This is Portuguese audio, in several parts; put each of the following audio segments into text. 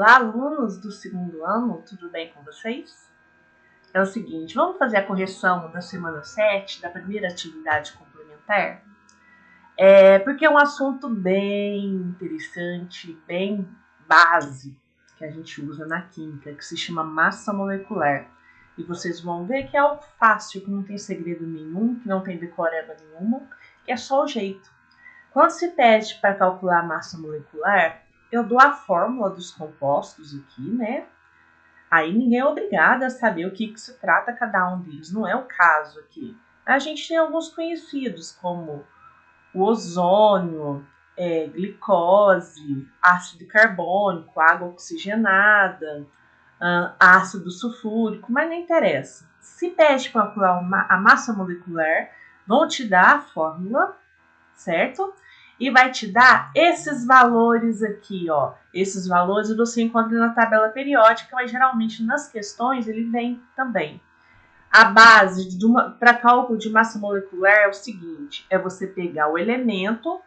Olá, alunos do segundo ano, tudo bem com vocês? É o seguinte, vamos fazer a correção da semana 7, da primeira atividade complementar? Porque é um assunto bem interessante, bem base, que a gente usa na química, que se chama massa molecular. E vocês vão ver que é algo fácil, que não tem segredo nenhum, que não tem decoreba nenhuma, que é só o jeito. Quando se pede para calcular a massa molecular, eu dou a fórmula dos compostos aqui, né? Aí ninguém é obrigado a saber o que se trata cada um deles, não é o caso aqui. A gente tem alguns conhecidos, como o ozônio, glicose, ácido carbônico, água oxigenada, ácido sulfúrico, mas não interessa. Se pede para calcular a massa molecular, vão te dar a fórmula, certo? E vai te dar esses valores aqui, ó. Esses valores você encontra na tabela periódica, mas geralmente nas questões ele vem também. A base para cálculo de massa molecular é o seguinte, é você pegar o elemento,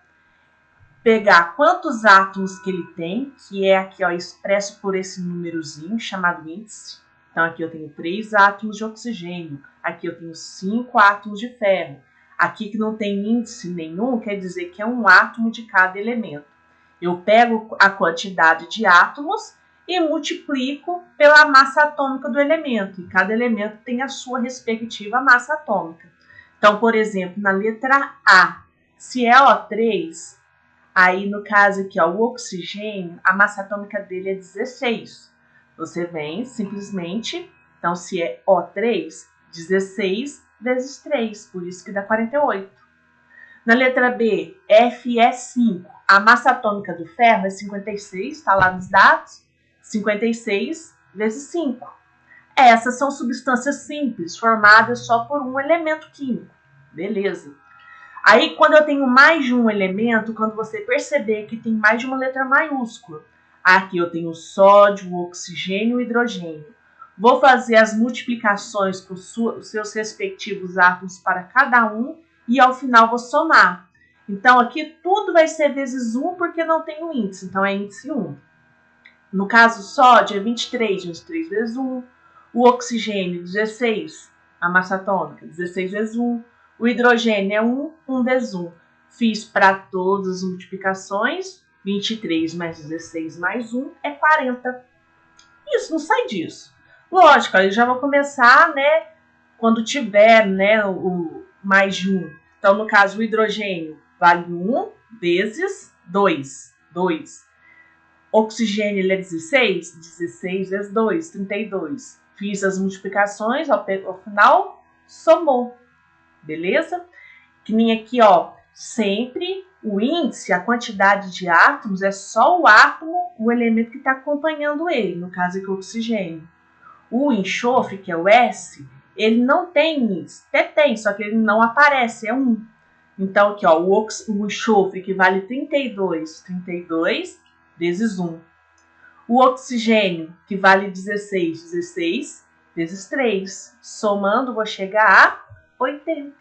pegar quantos átomos que ele tem, que é aqui ó, expresso por esse númerozinho chamado índice. Então aqui eu tenho 3 átomos de oxigênio, aqui eu tenho 5 átomos de ferro. Aqui que não tem índice nenhum, quer dizer que é um átomo de cada elemento. Eu pego a quantidade de átomos e multiplico pela massa atômica do elemento. E cada elemento tem a sua respectiva massa atômica. Então, por exemplo, na letra A, se é O3, aí no caso aqui, ó, o oxigênio, a massa atômica dele é 16. Você vem simplesmente, então se é O3, 16 vezes 3, por isso que dá 48. Na letra B, Fe5, a massa atômica do ferro é 56, está lá nos dados, 56 vezes 5. Essas são substâncias simples, formadas só por um elemento químico. Beleza. Aí, quando eu tenho mais de um elemento, quando você perceber que tem mais de uma letra maiúscula, aqui eu tenho sódio, oxigênio e hidrogênio. Vou fazer as multiplicações com os seus respectivos átomos para cada um e ao final vou somar. Então aqui tudo vai ser vezes 1 porque não tem o índice, então é índice 1. No caso sódio é 23 vezes 1. O oxigênio 16, a massa atômica, 16 vezes 1. O hidrogênio é 1 vezes 1. Fiz para todas as multiplicações, 23 mais 16 mais 1 é 40. Isso, não sai disso. Lógico, aí já vou começar, né, quando tiver, né, o mais de 1. Então, no caso, o hidrogênio vale 1 vezes 2. Oxigênio ele é 16? 16 vezes 2, 32. Fiz as multiplicações, ao final, somou. Beleza? Que nem aqui, ó, sempre o índice, a quantidade de átomos, é só o átomo, o elemento que está acompanhando ele, no caso aqui o oxigênio. O enxofre, que é o S, ele não tem índice. Até tem, só que ele não aparece, é 1. Então, aqui, ó, o enxofre que vale 32 vezes 1. O oxigênio, que vale 16 vezes 3. Somando, vou chegar a 80.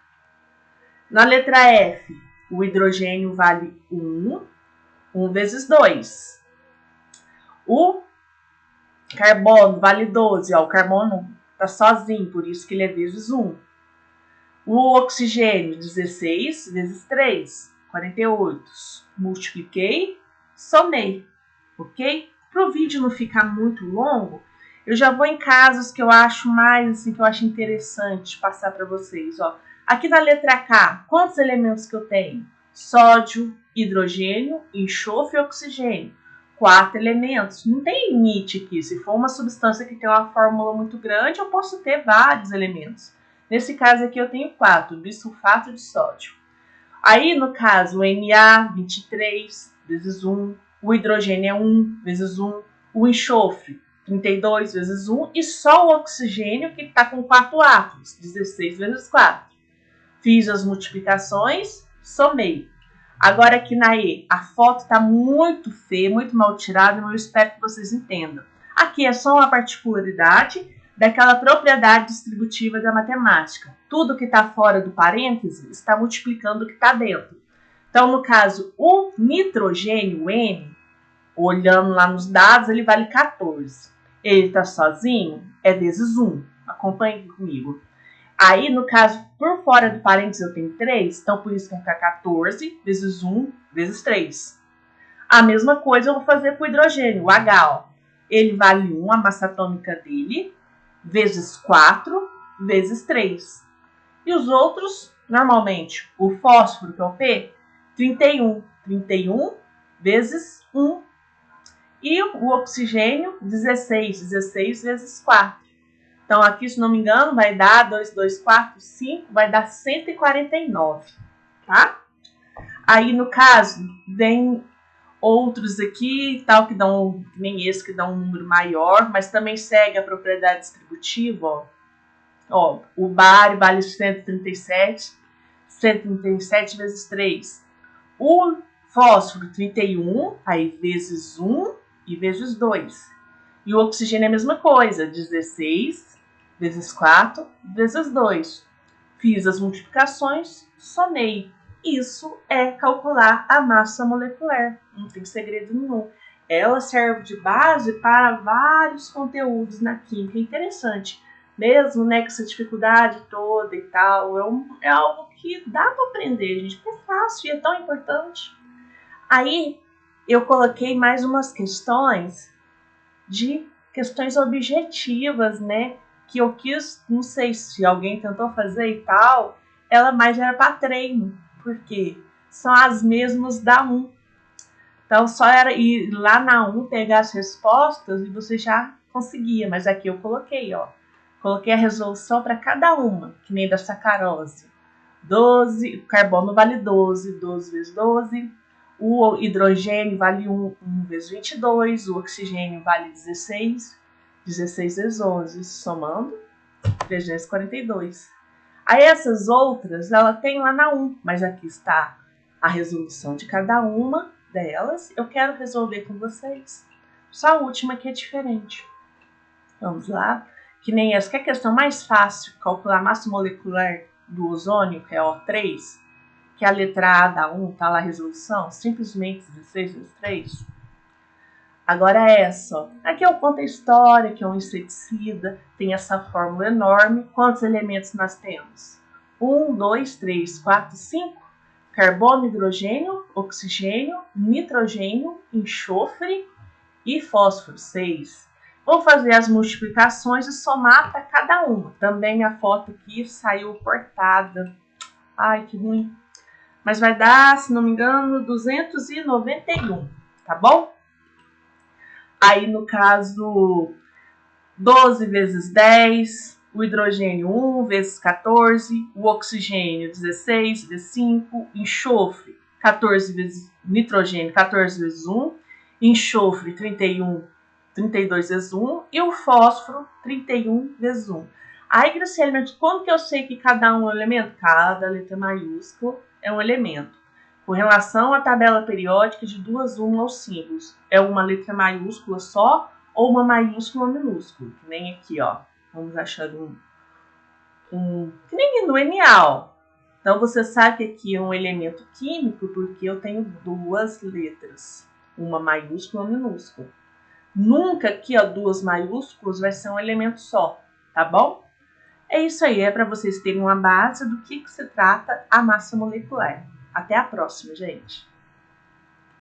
Na letra F, o hidrogênio vale 1 vezes 2. O carbono vale 12, ó, o carbono está sozinho, por isso que ele é vezes 1. O oxigênio, 16 vezes 3, 48. Multipliquei, somei, ok? Para o vídeo não ficar muito longo, eu já vou em casos que eu acho mais, assim, que eu acho interessante passar para vocês, ó. Aqui na letra K, quantos elementos que eu tenho? Sódio, hidrogênio, enxofre e oxigênio. 4 elementos. Não tem limite aqui. Se for uma substância que tem uma fórmula muito grande, eu posso ter vários elementos. Nesse caso aqui eu tenho 4, bisulfato de sódio. Aí, no caso, o Na, 23 vezes 1. O hidrogênio é 1 vezes 1. O enxofre, 32 vezes 1. E só o oxigênio, que está com 4 átomos, 16 vezes 4. Fiz as multiplicações, somei. Agora aqui na E, a foto está muito feia, muito mal tirada, mas eu espero que vocês entendam. Aqui é só uma particularidade daquela propriedade distributiva da matemática. Tudo que está fora do parêntese está multiplicando o que está dentro. Então, no caso, o nitrogênio, N, Olhando lá nos dados, ele vale 14. Ele está sozinho? É vezes 1. Acompanhe comigo. Aí, no caso, por fora do parênteses eu tenho 3, então por isso vai ficar 14 vezes 1 vezes 3. A mesma coisa eu vou fazer com o hidrogênio, o H. Ó. Ele vale 1, a massa atômica dele, vezes 4, vezes 3. E os outros, normalmente, o fósforo, que é o P, 31. 31 vezes 1. E o oxigênio, 16. 16 vezes 4. Então, aqui, se não me engano, vai dar 2, 2, 4, 5, vai dar 149, tá? Aí, no caso, vem outros aqui, tal, que dão, nem esse, que dá um número maior, mas também segue a propriedade distributiva, ó. O bário vale 137, 137 vezes 3. O fósforo, 31, aí vezes 1 e vezes 2. E o oxigênio é a mesma coisa, 16 vezes 4 vezes 2. Fiz as multiplicações, somei. Isso é calcular a massa molecular. Não tem segredo nenhum. Ela serve de base para vários conteúdos na química. É interessante. Mesmo, né, com essa dificuldade toda e tal. É algo que dá para aprender, gente. É fácil e é tão importante. Aí, eu coloquei mais umas questões objetivas, né? Que eu quis, não sei se alguém tentou fazer e tal, ela mais era para treino, porque são as mesmas da 1. Então só era ir lá na 1, pegar as respostas e você já conseguia, mas aqui eu coloquei, ó. Coloquei a resolução para cada uma, que nem da sacarose. 12, o carbono vale 12, 12 vezes 12. O hidrogênio vale 1 vezes 22, o oxigênio vale 16, 16 vezes 11, somando 342. Aí essas outras, ela tem lá na 1, mas aqui está a resolução de cada uma delas. Eu quero resolver com vocês. Só a última que é diferente. Vamos lá. Que nem essa, que é a questão mais fácil, calcular a massa molecular do ozônio, que é O3, que a letra A da 1 está lá a resolução, simplesmente 16 vezes 3. Agora essa, ó. Aqui eu conto a história, que é um inseticida, tem essa fórmula enorme. Quantos elementos nós temos? 1, 2, 3, 4, 5. Carbono, hidrogênio, oxigênio, nitrogênio, enxofre e fósforo, 6. Vou fazer as multiplicações e somar para cada uma. Também a foto aqui saiu cortada. Ai, que ruim. Mas vai dar, se não me engano, 291, tá bom? Aí, no caso, 12 vezes 10, o hidrogênio 1 vezes 14, o oxigênio 16 vezes 5, enxofre 14 vezes nitrogênio 14 vezes 1, enxofre 32 vezes 1 e o fósforo 31 vezes 1. Aí, Graciela, mas como que eu sei que cada um é um elemento? Cada letra maiúscula é um elemento. Com relação à tabela periódica de duas aos símbolos, é uma letra maiúscula só ou uma maiúscula minúscula? Que nem aqui, ó. Vamos achar que nem no NA, ó. Então, você sabe que aqui é um elemento químico porque eu tenho duas letras. Uma maiúscula e uma minúscula. Nunca aqui, ó, duas maiúsculas vai ser um elemento só, tá bom? É isso aí, é para vocês terem uma base do que se trata a massa molecular. Até a próxima, gente!